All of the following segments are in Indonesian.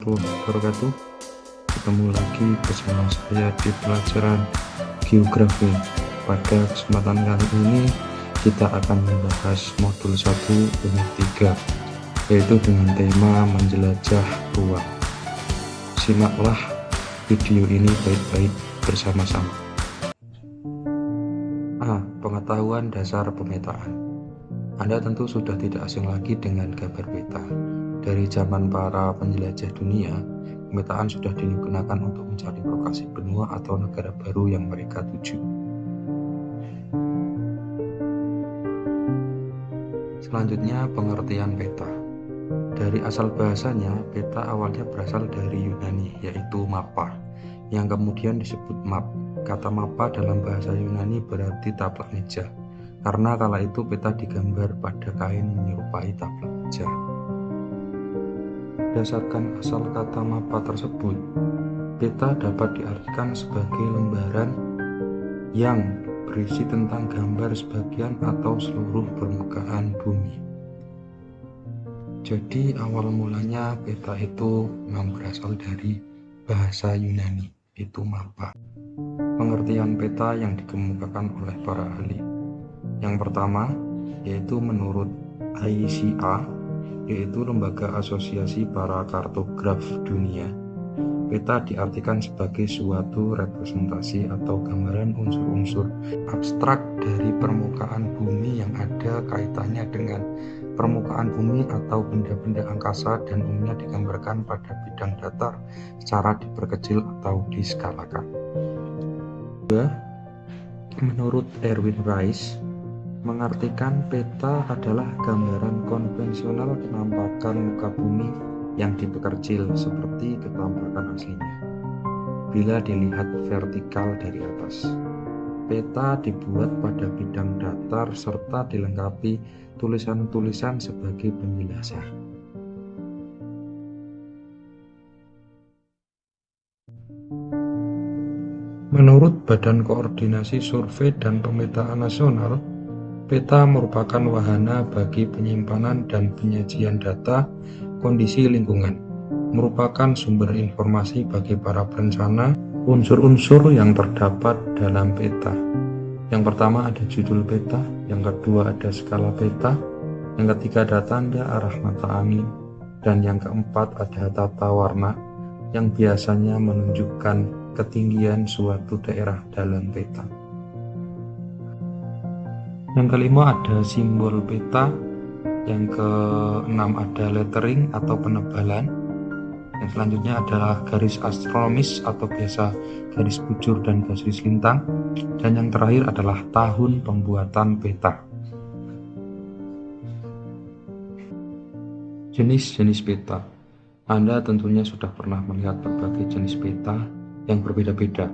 warahmatullahi wabarakatuh. Ketemu lagi bersama saya di pelajaran geografi. Pada kesempatan kali ini kita akan membahas modul 1 unit 3, yaitu dengan tema menjelajah ruang. Simaklah video ini baik-baik bersama-sama. A. Pengetahuan dasar pemetaan. Anda tentu sudah tidak asing lagi dengan gambar peta. Dari zaman para penjelajah dunia, pemetaan sudah digunakan untuk mencari lokasi benua atau negara baru yang mereka tuju. Selanjutnya, pengertian peta. Dari asal bahasanya, peta awalnya berasal dari Yunani, yaitu mapa, yang kemudian disebut map. Kata mapa dalam bahasa Yunani berarti taplak meja, karena kala itu peta digambar pada kain menyerupai taplak meja. Berdasarkan asal kata mapa tersebut, peta dapat diartikan sebagai lembaran yang berisi tentang gambar sebagian atau seluruh permukaan bumi. Jadi awal mulanya peta itu memang berasal dari bahasa Yunani, itu mapa. Pengertian peta yang dikemukakan oleh para ahli. Yang pertama, yaitu menurut ICA, yaitu Lembaga Asosiasi Para Kartograf Dunia. Peta diartikan sebagai suatu representasi atau gambaran unsur-unsur abstrak dari permukaan bumi yang ada kaitannya dengan permukaan bumi atau benda-benda angkasa dan umumnya digambarkan pada bidang datar secara diperkecil atau diskalakan. Menurut Erwin Rice, mengartikan peta adalah gambaran konvensional penampakan muka bumi yang diperkecil seperti ketampakan aslinya bila dilihat vertikal dari atas. Peta dibuat pada bidang datar serta dilengkapi tulisan-tulisan sebagai penjelasan. Menurut Badan Koordinasi Survei dan Pemetaan Nasional, peta merupakan wahana bagi penyimpanan dan penyajian data kondisi lingkungan, merupakan sumber informasi bagi para perencana unsur-unsur yang terdapat dalam peta. Yang pertama ada judul peta, yang kedua ada skala peta, yang ketiga ada tanda arah mata angin, dan yang keempat ada tata warna yang biasanya menunjukkan ketinggian suatu daerah dalam peta. Yang kelima ada simbol peta, yang keenam ada lettering atau penebalan, yang selanjutnya adalah garis astronomis atau biasa garis bujur dan garis lintang, dan yang terakhir adalah tahun pembuatan peta. Jenis-jenis peta. Anda tentunya sudah pernah melihat berbagai jenis peta yang berbeda-beda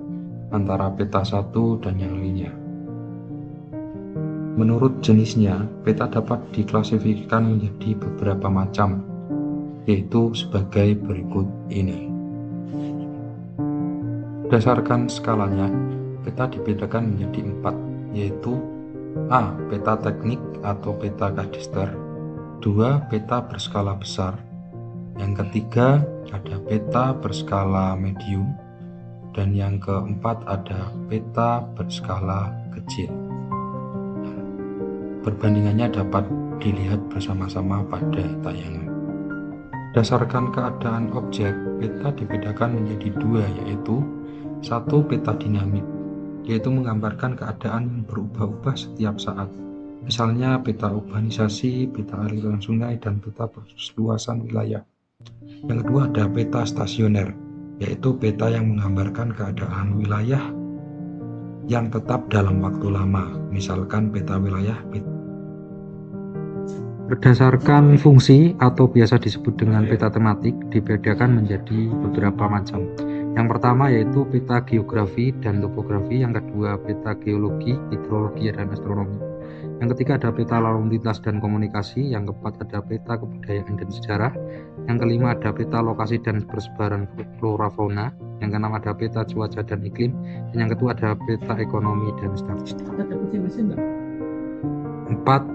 antara peta satu dan yang lainnya. Menurut jenisnya, peta dapat diklasifikasikan menjadi beberapa macam, yaitu sebagai berikut ini. Berdasarkan skalanya, peta dibedakan menjadi 4, yaitu A. Peta teknik atau peta kadaster, 2. Peta berskala besar, yang ketiga ada peta berskala medium, dan yang keempat ada peta berskala kecil. Perbandingannya dapat dilihat bersama-sama pada tayangan. Berdasarkan keadaan objek, peta dibedakan menjadi 2, yaitu 1. Peta dinamik, yaitu menggambarkan keadaan yang berubah-ubah setiap saat. Misalnya peta urbanisasi, peta aliran sungai, dan peta perluasan wilayah. Yang kedua ada peta stasioner, yaitu peta yang menggambarkan keadaan wilayah yang tetap dalam waktu lama, misalkan peta wilayah. Berdasarkan fungsi atau biasa disebut dengan peta tematik, dibedakan menjadi beberapa macam. Yang pertama yaitu peta geografi dan topografi, yang kedua peta geologi, hidrologi, dan astronomi. Yang ketiga ada peta lalu lintas dan komunikasi, yang keempat ada peta kebudayaan dan sejarah, yang kelima ada peta lokasi dan persebaran flora fauna, yang keenam ada peta cuaca dan iklim, dan yang kedua ada peta ekonomi dan statistik. 4.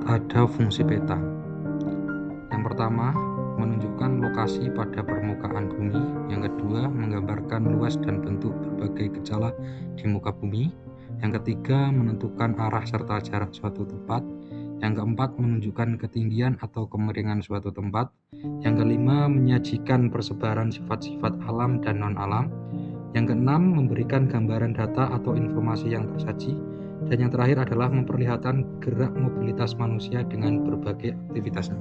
Ada fungsi peta. Yang pertama, menunjukkan lokasi pada permukaan bumi. ruas dan bentuk berbagai gejala di muka bumi. Yang ketiga, menentukan arah serta jarak suatu tempat. Yang keempat, menunjukkan ketinggian atau kemiringan suatu tempat. Yang kelima, menyajikan persebaran sifat-sifat alam dan non-alam. Yang keenam, memberikan gambaran data atau informasi yang tersaji. Dan yang terakhir adalah memperlihatkan gerak mobilitas manusia dengan berbagai aktivitasnya.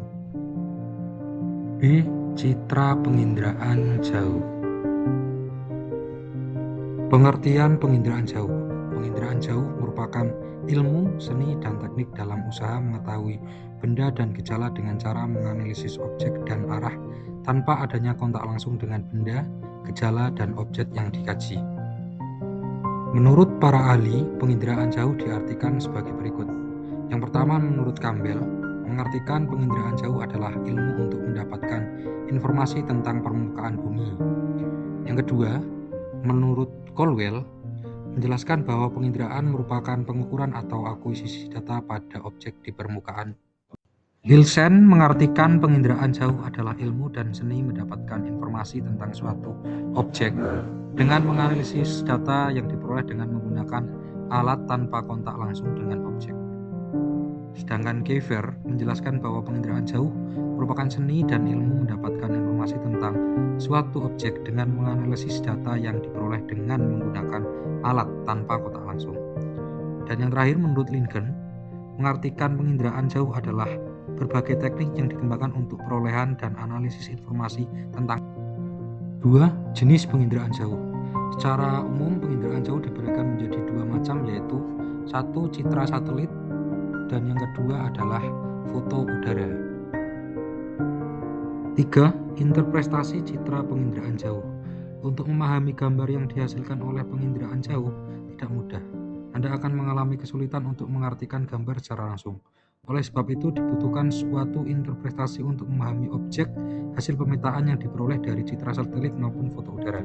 B. Citra penginderaan jauh. Pengertian penginderaan jauh. Penginderaan jauh merupakan ilmu, seni, dan teknik dalam usaha mengetahui benda dan gejala dengan cara menganalisis objek dan arah tanpa adanya kontak langsung dengan benda, gejala, dan objek yang dikaji. Menurut para ahli, penginderaan jauh diartikan sebagai berikut. Yang pertama, menurut Campbell, mengartikan penginderaan jauh adalah ilmu untuk mendapatkan informasi tentang permukaan bumi. Yang kedua, menurut Colwell, menjelaskan bahwa penginderaan merupakan pengukuran atau akuisisi data pada objek di permukaan. Hilsen mengartikan penginderaan jauh adalah ilmu dan seni mendapatkan informasi tentang suatu objek dengan menganalisis data yang diperoleh dengan menggunakan alat tanpa kontak langsung dengan objek. Sedangkan Kiefer menjelaskan bahwa penginderaan jauh merupakan seni dan ilmu mendapatkan informasi tentang suatu objek dengan menganalisis data yang diperoleh dengan menggunakan alat tanpa kontak langsung. Dan yang terakhir, menurut Lincoln, mengartikan penginderaan jauh adalah berbagai teknik yang dikembangkan untuk perolehan dan analisis informasi tentang dua jenis penginderaan jauh. Secara umum, penginderaan jauh diberikan menjadi dua macam, yaitu satu, citra satelit, dan yang kedua adalah foto udara. 3. Interpretasi citra penginderaan jauh. Untuk memahami gambar yang dihasilkan oleh penginderaan jauh tidak mudah. Anda akan mengalami kesulitan untuk mengartikan gambar secara langsung. Oleh sebab itu dibutuhkan suatu interpretasi untuk memahami objek hasil pemetaan yang diperoleh dari citra satelit maupun foto udara.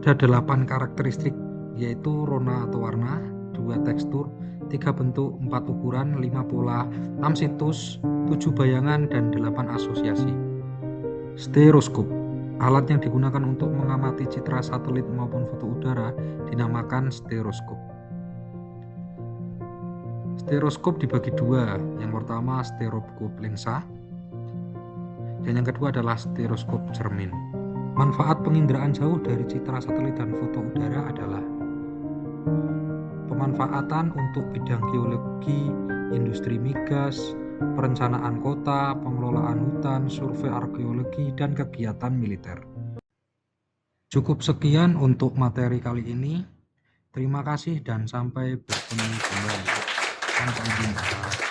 Ada 8 karakteristik, yaitu rona atau warna, 2 tekstur, 3 bentuk, 4 ukuran, 5 pola, 6 situs, 7 bayangan, dan 8 asosiasi. Stereoskop. Alat yang digunakan untuk mengamati citra satelit maupun foto udara dinamakan stereoskop. Stereoskop dibagi dua. Yang pertama stereoskop lensa, dan yang kedua adalah stereoskop cermin. Manfaat penginderaan jauh dari citra satelit dan foto udara adalah pemanfaatan untuk bidang geologi, industri migas, perencanaan kota, pengelolaan hutan, survei arkeologi, dan kegiatan militer. Cukup sekian untuk materi kali ini. Terima kasih dan sampai bertemu kembali. Sampai jumpa.